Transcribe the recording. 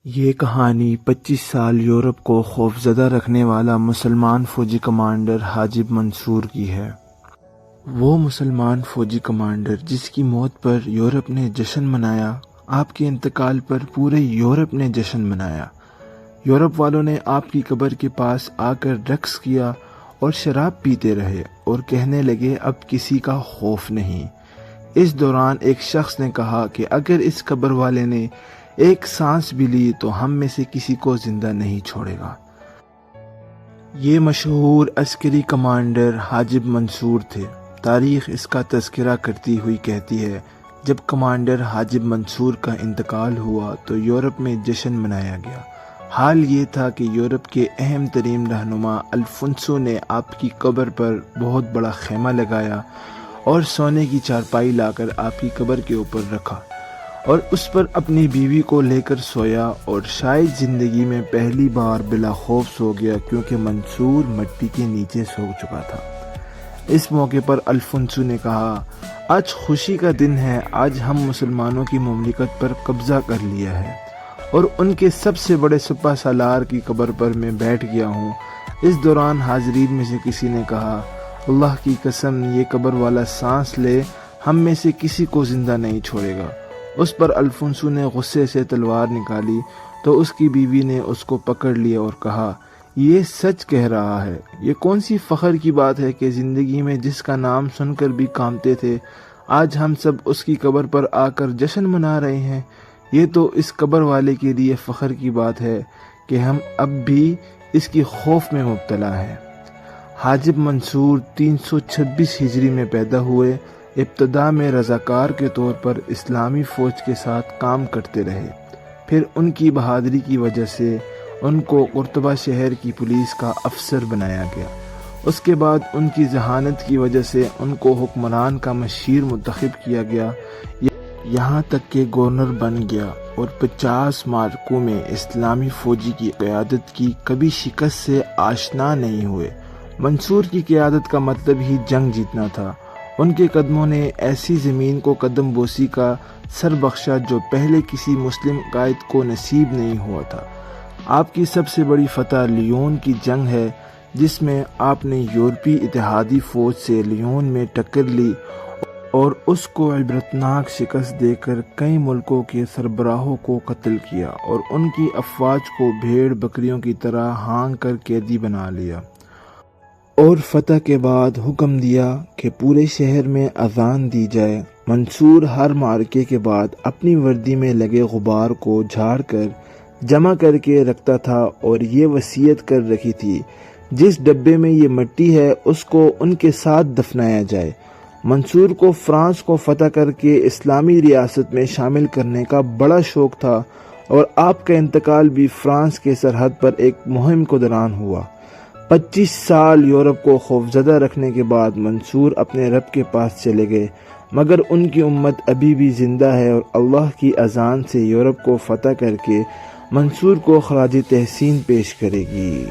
یہ کہانی 25 سال یورپ کو خوفزدہ رکھنے والا مسلمان فوجی کمانڈر حاجب منصور کی ہے۔ وہ مسلمان فوجی کمانڈر جس کی موت پر یورپ نے جشن منایا، آپ کے انتقال پر پورے یورپ نے جشن منایا۔ یورپ والوں نے آپ کی قبر کے پاس آ کر رقص کیا اور شراب پیتے رہے اور کہنے لگے اب کسی کا خوف نہیں۔ اس دوران ایک شخص نے کہا کہ اگر اس قبر والے نے ایک سانس بھی لی تو ہم میں سے کسی کو زندہ نہیں چھوڑے گا۔ یہ مشہور عسکری کمانڈر حاجب منصور تھے۔ تاریخ اس کا تذکرہ کرتی ہوئی کہتی ہے، جب کمانڈر حاجب منصور کا انتقال ہوا تو یورپ میں جشن منایا گیا۔ حال یہ تھا کہ یورپ کے اہم ترین رہنما الفونسو نے آپ کی قبر پر بہت بڑا خیمہ لگایا اور سونے کی چارپائی لا کر آپ کی قبر کے اوپر رکھا اور اس پر اپنی بیوی کو لے کر سویا، اور شاید زندگی میں پہلی بار بلا خوف سو گیا کیونکہ منصور مٹی کے نیچے سو چکا تھا۔ اس موقع پر الفونسو نے کہا، آج خوشی کا دن ہے، آج ہم مسلمانوں کی مملکت پر قبضہ کر لیا ہے اور ان کے سب سے بڑے سپہ سالار کی قبر پر میں بیٹھ گیا ہوں۔ اس دوران حاضرین میں سے کسی نے کہا، اللہ کی قسم یہ قبر والا سانس لے، ہم میں سے کسی کو زندہ نہیں چھوڑے گا۔ اس پر الفونسو نے غصے سے تلوار نکالی تو اس کی بیوی نے اس کو پکڑ لیا اور کہا، یہ سچ کہہ رہا ہے۔ یہ کون سی فخر کی بات ہے کہ زندگی میں جس کا نام سن کر بھی کانپتے تھے، آج ہم سب اس کی قبر پر آ کر جشن منا رہے ہیں۔ یہ تو اس قبر والے کے لیے فخر کی بات ہے کہ ہم اب بھی اس کی خوف میں مبتلا ہیں۔ حاجب منصور 326 ہجری میں پیدا ہوئے۔ ابتدا میں رضاکار کے طور پر اسلامی فوج کے ساتھ کام کرتے رہے، پھر ان کی بہادری کی وجہ سے ان کو قرطبہ شہر کی پولیس کا افسر بنایا گیا۔ اس کے بعد ان کی ذہانت کی وجہ سے ان کو حکمران کا مشیر منتخب کیا گیا، یہاں تک کہ گورنر بن گیا، اور 50 معرکوں میں اسلامی فوجی کی قیادت کی، کبھی شکست سے آشنا نہیں ہوئے۔ منصور کی قیادت کا مطلب ہی جنگ جیتنا تھا۔ ان کے قدموں نے ایسی زمین کو قدم بوسی کا سر بخشا جو پہلے کسی مسلم قائد کو نصیب نہیں ہوا تھا۔ آپ کی سب سے بڑی فتح لیون کی جنگ ہے، جس میں آپ نے یورپی اتحادی فوج سے لیون میں ٹکر لی اور اس کو عبرتناک شکست دے کر کئی ملکوں کے سربراہوں کو قتل کیا اور ان کی افواج کو بھیڑ بکریوں کی طرح ہانک کر قیدی بنا لیا، اور فتح کے بعد حکم دیا کہ پورے شہر میں اذان دی جائے۔ منصور ہر معرکے کے بعد اپنی وردی میں لگے غبار کو جھاڑ کر جمع کر کے رکھتا تھا اور یہ وصیت کر رکھی تھی، جس ڈبے میں یہ مٹی ہے اس کو ان کے ساتھ دفنایا جائے۔ منصور کو فرانس کو فتح کر کے اسلامی ریاست میں شامل کرنے کا بڑا شوق تھا، اور آپ کا انتقال بھی فرانس کے سرحد پر ایک مہم کے دوران ہوا۔ 25 سال یورپ کو خوفزدہ رکھنے کے بعد منصور اپنے رب کے پاس چلے گئے، مگر ان کی امت ابھی بھی زندہ ہے اور اللہ کی اذان سے یورپ کو فتح کر کے منصور کو خراج تحسین پیش کرے گی۔